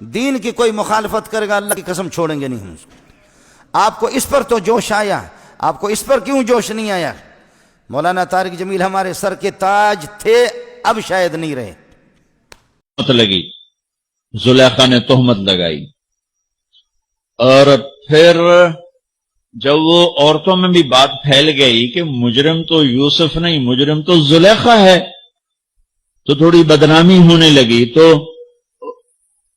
دین کی کوئی مخالفت کرے گا اللہ کی قسم چھوڑیں گے نہیں ہم اس کو۔ آپ کو اس پر تو جوش آیا، آپ کو اس پر کیوں جوش نہیں آیا؟ مولانا طارق جمیل ہمارے سر کے تاج تھے، اب شاید نہیں رہے۔ لگی زلیخا نے تہمت لگائی، اور پھر جب وہ عورتوں میں بھی بات پھیل گئی کہ مجرم تو یوسف نہیں، مجرم تو زلیخا ہے، تو تھوڑی بدنامی ہونے لگی، تو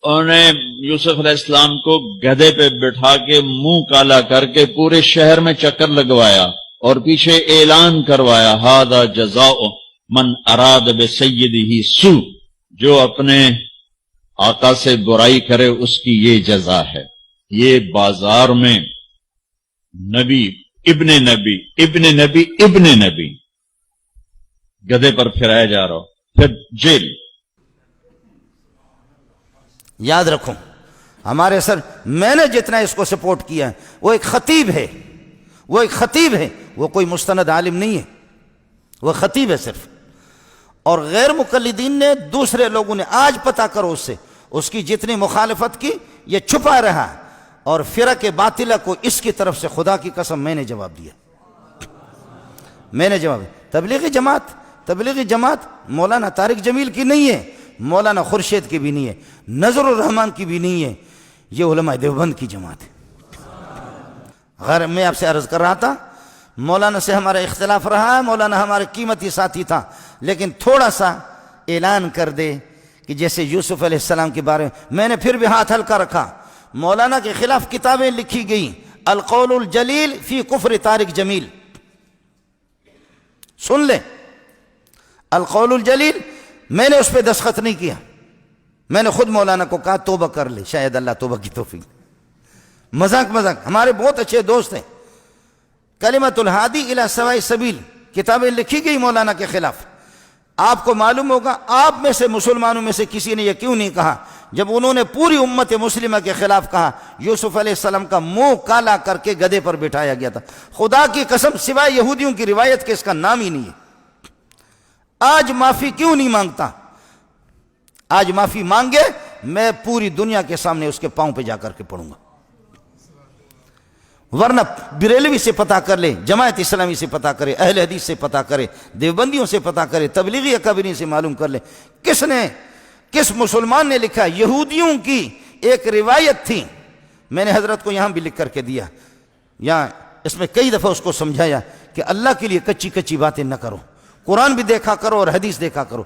انہوں نے یوسف علیہ السلام کو گدھے پہ بٹھا کے منہ کالا کر کے پورے شہر میں چکر لگوایا اور پیچھے اعلان کروایا ھذا جزاء من اراد بسیدہ سوء، جو اپنے آقا سے برائی کرے اس کی یہ جزا ہے۔ یہ بازار میں نبی ابن نبی ابن نبی ابن نبی گدھے پر پھرایا جا رہا، پھر جیل۔ یاد رکھو ہمارے سر، میں نے جتنا اس کو سپورٹ کیا ہے، وہ ایک خطیب ہے، وہ ایک خطیب ہے، وہ کوئی مستند عالم نہیں ہے، وہ خطیب ہے صرف۔ اور غیر مقلدین نے، دوسرے لوگوں نے، آج پتہ کرو اس سے، اس کی جتنی مخالفت کی یہ چھپا رہا، اور فرق باطلہ کو اس کی طرف سے خدا کی قسم میں نے جواب دیا، میں نے جواب دیا۔ تبلیغی جماعت مولانا طارق جمیل کی نہیں ہے، مولانا خورشید کی بھی نہیں ہے، نظر الرحمان کی بھی نہیں ہے، یہ علماء دیوبند کی جماعت ہے۔ غیر میں آپ سے عرض کر رہا تھا، مولانا سے ہمارا اختلاف رہا ہے، مولانا ہمارے قیمتی ساتھی تھا، لیکن تھوڑا سا اعلان کر دے کہ جیسے یوسف علیہ السلام کے بارے میں نے پھر بھی ہاتھ ہلکا رکھا۔ مولانا کے خلاف کتابیں لکھی گئیں، القول الجلیل فی کفر طارق جمیل، سن لیں، القول الجلیل، میں نے اس پہ دستخط نہیں کیا، میں نے خود مولانا کو کہا توبہ کر لے، شاید اللہ توبہ کی توفیق۔ مذاق ہمارے بہت اچھے دوست ہیں، کلمۃ الہادی الی سواء السبیل کتابیں لکھی گئی مولانا کے خلاف۔ آپ کو معلوم ہوگا آپ میں سے مسلمانوں میں سے کسی نے یہ کیوں نہیں کہا جب انہوں نے پوری امت مسلمہ کے خلاف کہا یوسف علیہ السلام کا منہ کالا کر کے گدھے پر بٹھایا گیا تھا؟ خدا کی قسم سوائے یہودیوں کی روایت کے اس کا نام ہی نہیں ہے۔ آج معافی کیوں نہیں مانگتا؟ آج معافی مانگے، میں پوری دنیا کے سامنے اس کے پاؤں پہ جا کر کے پڑوں گا، ورنہ بریلوی سے پتہ کر لے، جماعت اسلامی سے پتہ کرے، اہل حدیث سے پتہ کرے، دیوبندیوں سے پتہ کرے، تبلیغی اکابرین سے معلوم کر لے کس مسلمان نے لکھا۔ یہودیوں کی ایک روایت تھی، میں نے حضرت کو یہاں بھی لکھ کر کے دیا، یہاں اس میں کئی دفعہ اس کو سمجھایا کہ اللہ کے لیے کچی باتیں نہ کرو، قرآن بھی دیکھا کرو اور حدیث دیکھا کرو۔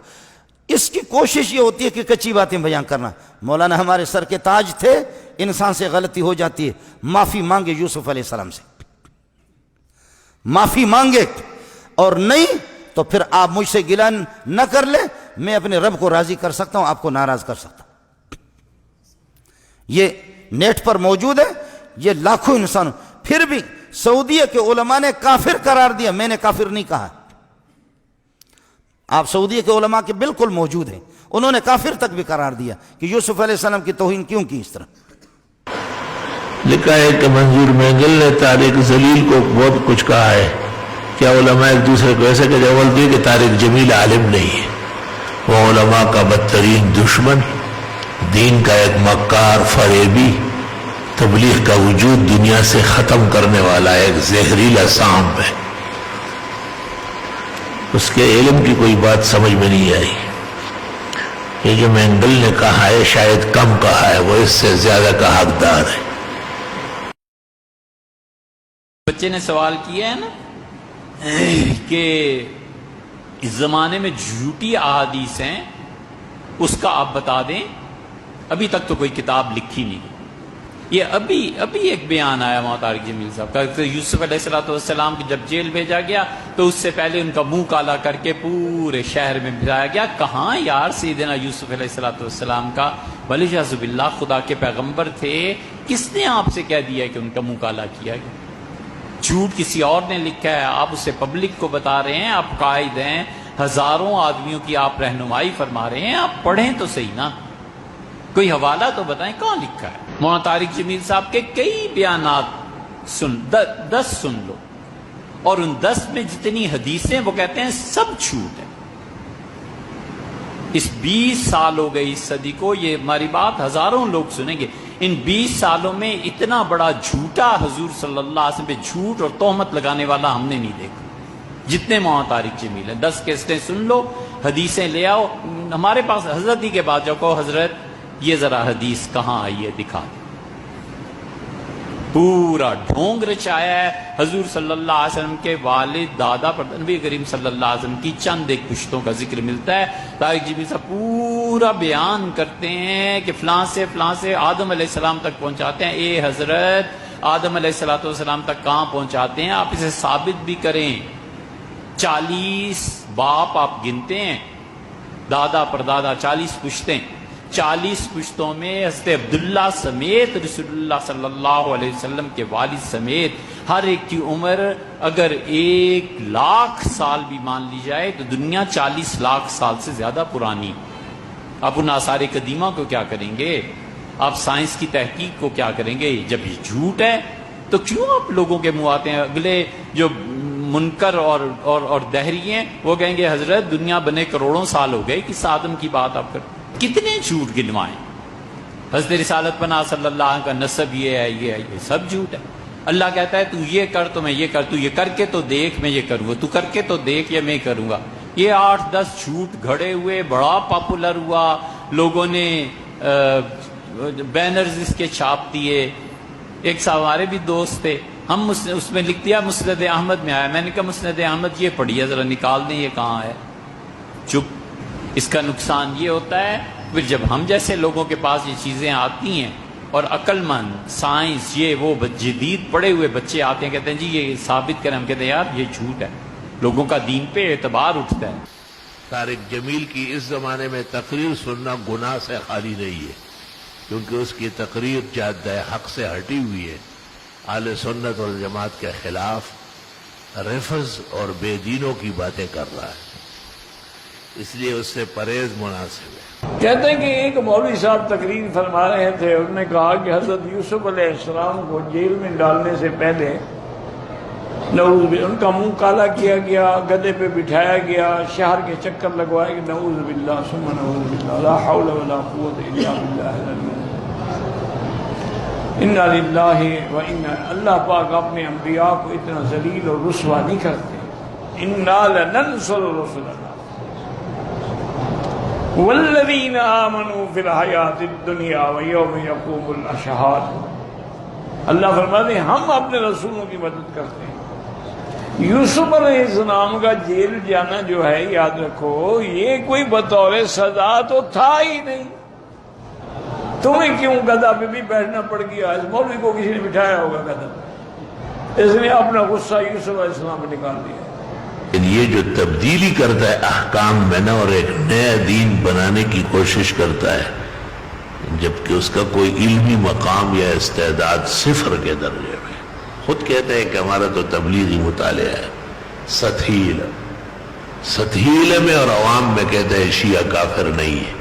اس کی کوشش یہ ہوتی ہے کہ کچی باتیں بیان کرنا۔ مولانا ہمارے سر کے تاج تھے، انسان سے غلطی ہو جاتی ہے، معافی مانگے یوسف علیہ السلام سے، معافی مانگے، اور نہیں تو پھر آپ مجھ سے گلہ نہ کر لیں، میں اپنے رب کو راضی کر سکتا ہوں، آپ کو ناراض کر سکتا ہوں۔ یہ نیٹ پر موجود ہے، یہ لاکھوں انسانوں، پھر بھی سعودیہ کے علماء نے کافر قرار دیا، میں نے کافر نہیں کہا۔ آپ سعودیہ کے علماء کے بالکل موجود ہیں، انہوں نے کافر تک بھی قرار دیا کہ یوسف علیہ السلام کی توہین کیوں کی اس طرح۔ لکھا ہے کہ منظور مینگل نے طارق جلیل کو بہت کچھ کہا ہے، کیا علماء ایک دوسرے کو ایسے کہ جواب دیے کہ طارق جمیل عالم نہیں ہے، وہ علماء کا بدترین دشمن، دین کا ایک مکار فریبی، تبلیغ کا وجود دنیا سے ختم کرنے والا ایک زہریلا سانپ ہے۔ اس کے علم کی کوئی بات سمجھ میں نہیں آئی۔ یہ جو مینگل نے کہا ہے شاید کم کہا ہے، وہ اس سے زیادہ کا حقدار ہے۔ بچے نے سوال کیا ہے نا کہ اس زمانے میں جھوٹی احادیث ہیں، اس کا آپ بتا دیں۔ ابھی تک تو کوئی کتاب لکھی نہیں، یہ ابھی ایک بیان آیا مولانا طارق جمیل صاحب کا کہ یوسف علیہ السلام کو جب جیل بھیجا گیا تو اس سے پہلے ان کا منہ کالا کر کے پورے شہر میں بھجایا گیا۔ کہاں یار سیدنا یوسف علیہ السلام کا ولیعوذ باللہ خدا کے پیغمبر تھے، کس نے آپ سے کہہ دیا کہ ان کا منہ کالا کیا گیا؟ جھوٹ کسی اور نے لکھا ہے، آپ اسے پبلک کو بتا رہے ہیں، آپ قائد ہیں، ہزاروں آدمیوں کی آپ رہنمائی فرما رہے ہیں، آپ پڑھیں تو صحیح نا، کوئی حوالہ تو بتائیں کہاں لکھا ہے۔ مولانا طارق جمیل صاحب کے کئی بیانات 10 سن لو، اور ان 10 میں جتنی حدیثیں وہ کہتے ہیں سب جھوٹ ہے، اس 20 سال ہو گئے اس صدی کو، یہ ہماری بات ہزاروں لوگ سنیں گے، ان 20 سالوں میں اتنا بڑا جھوٹا حضور صلی اللہ علیہ وسلم پہ جھوٹ اور تہمت لگانے والا ہم نے نہیں دیکھا، جتنے مولانا طارق جمیل ہیں۔ 10 کیسٹیں سن لو، حدیثیں لے آؤ، ہمارے پاس حضرت ہی کے بعد جاؤ، کہو حضرت یہ ذرا حدیث کہاں آئی ہے دکھا دیں۔ پورا ڈھونگ رچایا ہے حضور صلی اللہ علیہ وسلم کے والد دادا پر نبی کریم صلی اللہ علیہ وسلم کی چند ایک پشتوں کا ذکر ملتا ہے۔ طارق جمیل صاحب پورا بیان کرتے ہیں کہ فلاں سے آدم علیہ السلام تک پہنچاتے ہیں۔ اے حضرت، آدم علیہ السلام تک کہاں پہنچاتے ہیں؟ آپ اسے ثابت بھی کریں۔ 40 باپ آپ گنتے ہیں، دادا پر دادا 40 پشتیں، 40 پشتوں میں حضرت عبداللہ سمیت رسول اللہ صلی اللہ علیہ وسلم کے والد سمیت ہر ایک کی عمر اگر 1,00,000 سال بھی مان لی جائے تو دنیا 40 لاکھ سال سے زیادہ پرانی۔ آپ ان آثار قدیمہ کو کیا کریں گے؟ آپ سائنس کی تحقیق کو کیا کریں گے؟ جب یہ جھوٹ ہے تو کیوں آپ لوگوں کے منہ آتے ہیں؟ اگلے جو منکر اور دہری ہیں وہ کہیں گے حضرت دنیا بنے کروڑوں سال ہو گئے، کس آدم کی بات آپ کر؟ کتنے جھوٹ گنوائیں؟ حضرت رسالت پناہ صلی اللہ علیہ وسلم کا نسب یہ ہے، یہ سب جھوٹ ہے۔ اللہ کہتا ہے تو یہ کر تو میں یہ کر، تو یہ کر کے تو دیکھ میں یہ کروں گا، تو کر کے تو دیکھ یا میں کروں گا۔ یہ 8-10 جھوٹ گھڑے ہوئے، بڑا پاپولر ہوا، لوگوں نے بینرز اس کے چھاپ دیے۔ ایک صاحب ہمارے بھی دوست تھے، ہم اس میں لکھ دیا مسند احمد میں آیا، میں نے کہا مسند احمد یہ پڑھیے ذرا نکال دیں یہ کہاں ہے۔ چپ۔ اس کا نقصان یہ ہوتا ہے پھر جب ہم جیسے لوگوں کے پاس یہ چیزیں آتی ہیں اور عقل مند سائنس یہ وہ جدید پڑے ہوئے بچے آتے ہیں کہتے ہیں جی یہ ثابت کریں، ہم کہتے ہیں یار یہ جھوٹ ہے، لوگوں کا دین پہ اعتبار اٹھتا ہے۔ طارق جمیل کی اس زمانے میں تقریر سننا گناہ سے خالی نہیں ہے، کیونکہ اس کی تقریر جادہ حق سے ہٹی ہوئی ہے، اہل سنت والجماعت کے خلاف رفض اور بے دینوں کی باتیں کر رہا ہے، اس لیے اس سے پرہیز مناسب ہے۔ کہتے ہیں کہ ایک مولوی صاحب تقریر فرما رہے تھے، انہوں نے کہا کہ حضرت یوسف علیہ السلام کو جیل میں ڈالنے سے پہلے ان کا منہ کالا کیا گیا، گدے پہ بٹھایا گیا، شہر کے چکر لگوائے گئے، نعوذ باللہ ثم نعوذ باللہ، لا حول ولا قوت الا باللہ العلی العظیم۔ انا للہ و انا، اللہ پاک اپنے انبیاء کو اتنا ذلیل اور رسوا نہیں کرتے۔ انا لننصر رسلنا والذین آمنوا فی الحیات الدنیا ویوم یقوم الاشہاد۔ اللہ فرماتے ہیں ہم اپنے رسولوں کی مدد کرتے ہیں۔ یوسف علیہ السلام کا جیل جانا جو ہے یاد رکھو یہ کوئی بطور سزا تو تھا ہی نہیں، تمہیں کیوں گدھا پہ بھی بیٹھنا پڑ گیا؟ اس مولوی کو کسی نے بٹھایا ہوگا گدھا پہ، اس نے اپنا غصہ یوسف علیہ السلام پہ نکال دیا۔ یہ جو تبدیلی کرتا ہے احکام میں نا اور ایک نیا دین بنانے کی کوشش کرتا ہے جبکہ اس کا کوئی علمی مقام یا استعداد صفر کے درجے میں، خود کہتے ہیں کہ ہمارا تو تبلیغی مطالعہ ہے، سطحی علم میں اور عوام میں کہتے ہیں شیعہ کافر نہیں ہے،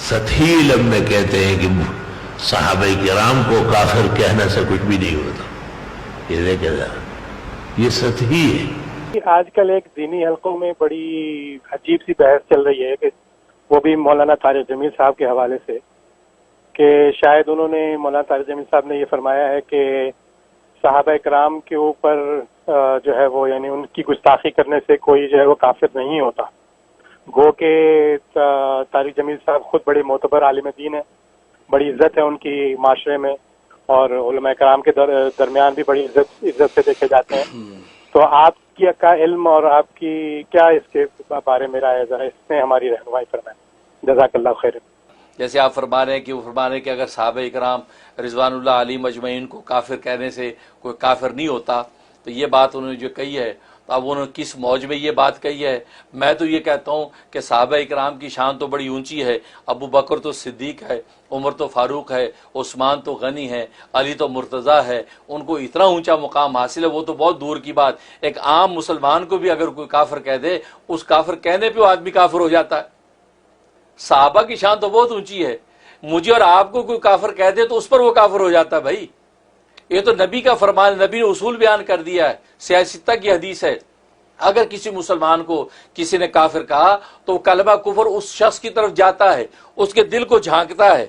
سطحی علم میں کہتے ہیں کہ صحابہ کرام کو کافر کہنے سے کچھ بھی نہیں ہوتا۔ یہ دیکھیں ذرا، یہ سطحی ہے۔ آج کل ایک دینی حلقوں میں بڑی عجیب سی بحث چل رہی ہے کہ وہ بھی مولانا طارق جمیل صاحب کے حوالے سے، کہ شاید انہوں نے مولانا طارق جمیل صاحب نے یہ فرمایا ہے کہ صحابہ کرام کے اوپر جو ہے وہ یعنی ان کی گستاخی کرنے سے کوئی جو ہے وہ کافر نہیں ہوتا، گو کہ طارق جمیل صاحب خود بڑے معتبر عالم دین ہیں، بڑی عزت ہے ان کی معاشرے میں اور علماء کرام کے درمیان بھی بڑی عزت سے دیکھے جاتے ہیں۔ تو آپ کا علم اور آپ کی کیا اس کے بارے میں رائے، ذرا اس میں ہماری رہنمائی فرمائیں، جزاک اللہ خیر۔ جیسے آپ فرما رہے ہیں کہ وہ فرما رہے ہیں کہ اگر صحابہ اکرام رضوان اللہ علیہ مجمعین کو کافر کہنے سے کوئی کافر نہیں ہوتا، تو یہ بات انہوں نے جو کہی ہے تو اب انہوں نے کس موج میں یہ بات کہی ہے؟ میں تو یہ کہتا ہوں کہ صحابہ اکرام کی شان تو بڑی اونچی ہے، ابو بکر تو صدیق ہے، عمر تو فاروق ہے، عثمان تو غنی ہے، علی تو مرتضیٰ ہے، ان کو اتنا اونچا مقام حاصل ہے، وہ تو بہت دور کی بات۔ ایک عام مسلمان کو بھی اگر کوئی کافر کہہ دے، اس کافر کہنے پہ وہ آدمی کافر ہو جاتا ہے۔ صحابہ کی شان تو بہت اونچی ہے، مجھے اور آپ کو کوئی کافر کہہ دے تو اس پر وہ کافر ہو جاتا ہے۔ بھائی یہ تو نبی کا فرمان، نبی نے اصول بیان کر دیا ہے، سیاستہ کی حدیث ہے اگر کسی مسلمان کو کسی نے کافر کہا تو وہ کلمہ کفر اس شخص کی طرف جاتا ہے، اس کے دل کو جھانکتا ہے،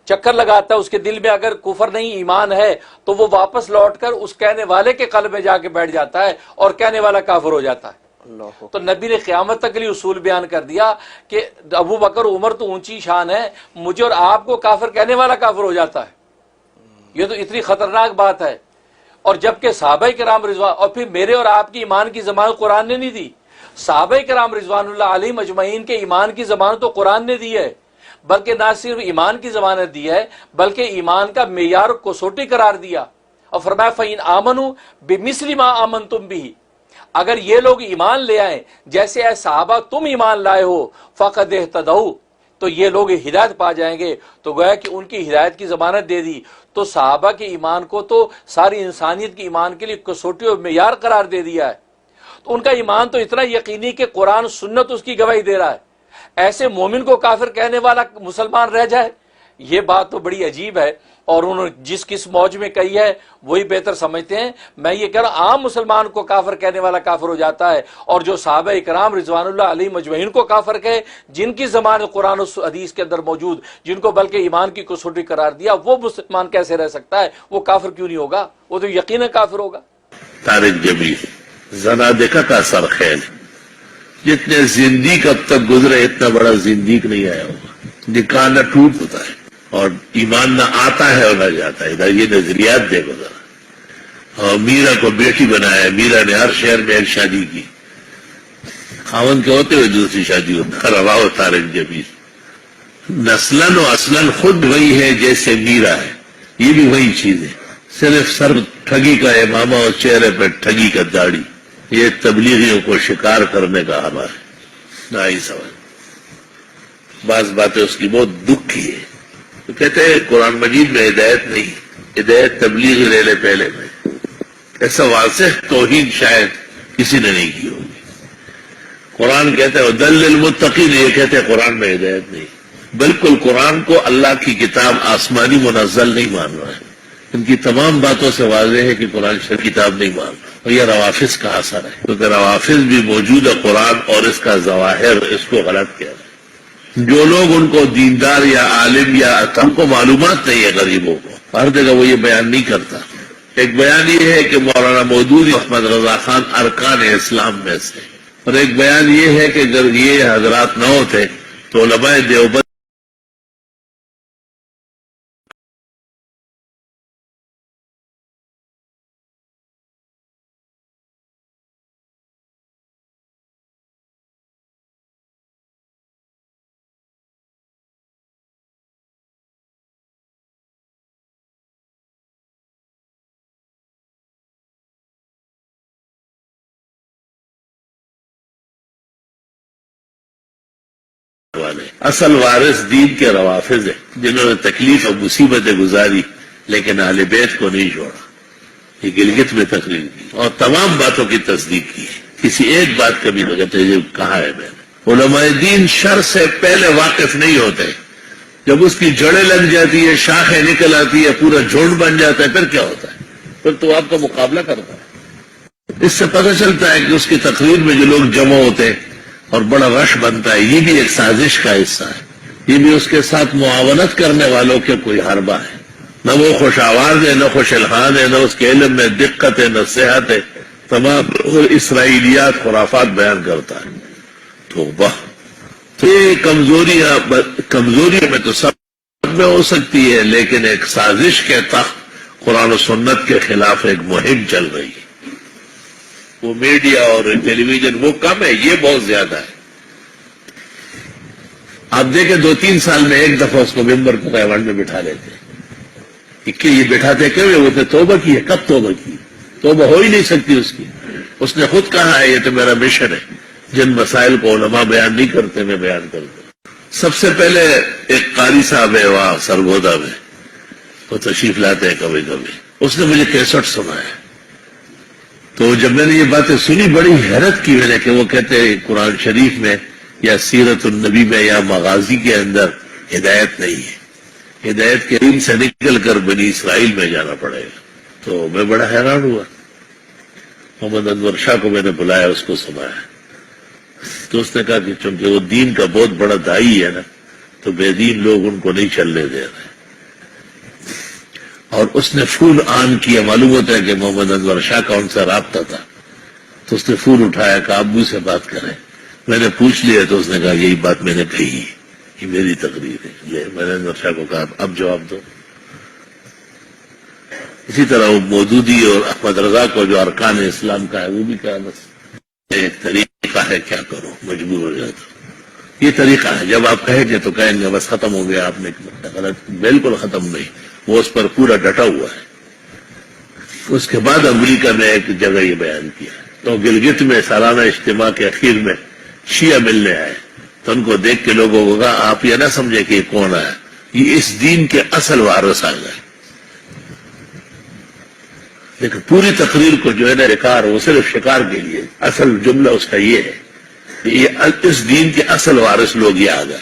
چکر لگاتا ہے، اس کے دل میں اگر کفر نہیں ایمان ہے تو وہ واپس لوٹ کر اس کہنے والے کے قلب میں جا کے بیٹھ جاتا ہے اور کہنے والا کافر ہو جاتا ہے۔ تو نبی نے قیامت تک کے لیے اصول بیان کر دیا کہ ابو بکر عمر تو اونچی شان ہے، مجھے اور آپ کو کافر کہنے والا کافر ہو جاتا ہے۔ یہ تو اتنی خطرناک بات ہے۔ اور جبکہ صحابہ کرام رضوان، اور پھر میرے اور آپ کی ایمان کی ضمانت قرآن نے نہیں دی، صحابہ کرام رضوان اللہ علیہم اجمعین کے ایمان کی ضمانت تو قرآن نے دی ہے، بلکہ نہ صرف ایمان کی ضمانت دی ہے بلکہ ایمان کا معیار کوسوٹی قرار دیا، اور فرمایا فَإِنْ آمَنُوا بِمِثْلِ مَا آمَنْتُمْ بِهِ، اگر یہ لوگ ایمان لے آئیں جیسے اے صحابہ تم ایمان لائے ہو فَقَدْ اهْتَدَوْا، تو یہ لوگ ہدایت پا جائیں گے۔ تو گویا کہ ان کی ہدایت کی ضمانت دے دی، تو صحابہ کے ایمان کو تو ساری انسانیت کے ایمان کے لیے کسوٹی اور معیار قرار دے دیا ہے۔ تو ان کا ایمان تو اتنا یقینی کہ قرآن سنت اس کی گواہی دے رہا ہے، ایسے مومن کو کافر کہنے والا مسلمان رہ جائے، یہ بات تو بڑی عجیب ہے۔ اور انہوں نے جس کس موج میں کہی ہے وہی بہتر سمجھتے ہیں۔ میں یہ کہہ رہا ہوں عام مسلمان کو کافر کہنے والا کافر ہو جاتا ہے، اور جو صحابہ کرام رضوان اللہ علیہم اجمعین کو کافر کہے، جن کی زبان قرآن و حدیث کے اندر موجود، جن کو بلکہ ایمان کی کسوٹی قرار دیا، وہ مسلمان کیسے رہ سکتا ہے؟ وہ کافر کیوں نہیں ہوگا؟ وہ تو یقیناً کافر ہوگا۔ طارق جمیل زنادقہ کا سرخیل، جتنے زندیق اب تک گزرے اتنا بڑا زندیق نہیں آیا ہوگا۔ نکاح نہ ٹوٹ ہوتا ہے اور ایمان نہ آتا ہے اور نہ جاتا ہے۔ ادھر یہ نظریات دیکھو ذرا۔ اور میرا کو بیٹی بنایا، میرا نے ہر شہر میں ایک شادی کی، خاوند کے ہوتے ہوئے دوسری شادی ہوتا۔ رواؤ طارق جمیل نسلاً و اصلاً خود وہی ہے جیسے میرا ہے، یہ بھی وہی چیز ہے، صرف سر ٹھگی کا امامہ اور چہرے پہ ٹھگی کا داڑھی۔ یہ تبلیغیوں کو شکار کرنے کا حملہ ہے، نہ ہی سوال۔ بعض باتیں اس کی بہت دکھ کی ہے، تو کہتے ہیں قرآن مجید میں ہدایت نہیں، ہدایت تبلیغ لے لے پہلے میں۔ ایسا واضح توہین شاید کسی نے نہیں کی ہوگی۔ قرآن کہتے ہیں ہدی للمتقین، یہ کہتے ہیں قرآن میں ہدایت نہیں۔ بالکل قرآن کو اللہ کی کتاب آسمانی منزل نہیں مان رہا ہے۔ ان کی تمام باتوں سے واضح ہے کہ قرآن شریف کتاب نہیں مان رہا، اور یہ روافظ کا اثر ہے، کیونکہ روافظ بھی موجود ہے قرآن اور اس کا ظواہر اس کو غلط کہہ رہے ہیں۔ جو لوگ ان کو دیندار یا عالم یا ہم کو معلومات نہیں ہے غریبوں کو، ہر جگہ وہ یہ بیان نہیں کرتا۔ ایک بیان یہ ہے کہ مولانا مودودی احمد رضا خان ارکان اسلام میں سے، اور ایک بیان یہ ہے کہ اگر یہ حضرات نہ ہوتے تو علماء دیوبند والے اصل وارث دین کے روافظ ہیں، جنہوں نے تکلیف اور مصیبتیں گزاری لیکن اہل بیت کو نہیں چھوڑا۔ یہ گلگت میں تقریر کی اور تمام باتوں کی تصدیق کی، کسی ایک بات کبھی نہیں کہتے جو کہا ہے میں نے۔ علماء دین شر سے پہلے واقف نہیں ہوتے، جب اس کی جڑیں لگ جاتی ہے، شاخیں نکل آتی ہے، پورا جھنڈ بن جاتا ہے، پھر کیا ہوتا ہے؟ پھر تو آپ کا مقابلہ کرتا ہے۔ اس سے پتہ چلتا ہے کہ اس کی تقریر میں جو لوگ جمع ہوتے ہیں اور بڑا رش بنتا ہے، یہ بھی ایک سازش کا حصہ ہے، یہ بھی اس کے ساتھ معاونت کرنے والوں کے کوئی حربہ ہے۔ نہ وہ خوش آواز ہے، نہ خوش الحان ہے، نہ اس کے علم میں دقت ہے، نہ صحت ہے، تمام اسرائیلیات خرافات بیان کرتا ہے۔ تو یہ کمزوریوں میں تو سب میں ہو سکتی ہے، لیکن ایک سازش کے تحت قرآن و سنت کے خلاف ایک مہم چل رہی ہے۔ وہ میڈیا اور ٹیلی ویژن وہ کم ہے، یہ بہت زیادہ ہے۔ آپ دیکھیں 2-3 سال میں ایک دفعہ اس کو ممبر کو ایوانٹ میں بٹھا لیتے، کہ یہ بٹھاتے کیوں؟ وہ تو توبہ کی ہے۔ کب توبہ کی؟ توبہ ہو ہی نہیں سکتی اس کی۔ اس نے خود کہا ہے یہ تو میرا مشن ہے، جن مسائل کو علماء بیان نہیں کرتے میں بیان کرتا ہوں۔ سب سے پہلے ایک قاری صاحب ہے وہاں سرگودا میں، وہ تشریف لاتے ہیں کبھی کبھی، اس نے مجھے کیسٹ سنایا۔ تو جب میں نے یہ باتیں سنی بڑی حیرت کی میں نے، کہ وہ کہتے ہیں قرآن شریف میں یا سیرت النبی میں یا مغازی کے اندر ہدایت نہیں ہے، ہدایت کے علم سے نکل کر بنی اسرائیل میں جانا پڑے گا۔ تو میں بڑا حیران ہوا، محمد انور شاہ کو میں نے بلایا، اس کو سنایا، تو اس نے کہا کہ چونکہ وہ دین کا بہت بڑا داعی ہے نا، تو بے دین لوگ ان کو نہیں چلنے دے رہے. اور اس نے فون آن کیا، معلوم ہوتا ہے کہ محمد انور شاہ کا ان سے رابطہ تھا، تو اس نے فون اٹھایا، کہا ابو سے بات کریں. میں نے پوچھ لیا تو اس نے کہا یہی بات میں نے کہی، یہ میری تقریر ہے. میں نے انور شاہ کو کہا اب جواب دو. اسی طرح وہ مودودی اور احمد رضا کو جو ارکان اسلام کا ہے وہ بھی کہا بس ایک طریقہ ہے، کیا کرو مجبور ہو جاتا. یہ طریقہ ہے، جب آپ کہیں گے تو کہیں گے بس ختم ہو گیا، آپ نے غلط. بالکل ختم نہیں، وہ اس پر پورا ڈٹا ہوا ہے. اس کے بعد امریکہ نے ایک جگہ یہ بیان کیا، تو گلگت میں سالانہ اجتماع کے اخیر میں شیعہ ملنے آئے، تو ان کو دیکھ کے لوگوں کو کہا آپ یہ نہ سمجھے کہ یہ کون ہے، یہ اس دین کے اصل وارث آ گئے. لیکن پوری تقریر کو جو ہے نا شکار، وہ صرف شکار کے لیے، اصل جملہ اس کا یہ ہے کہ یہ اس دین کے اصل وارث لوگ یہ آ گئے.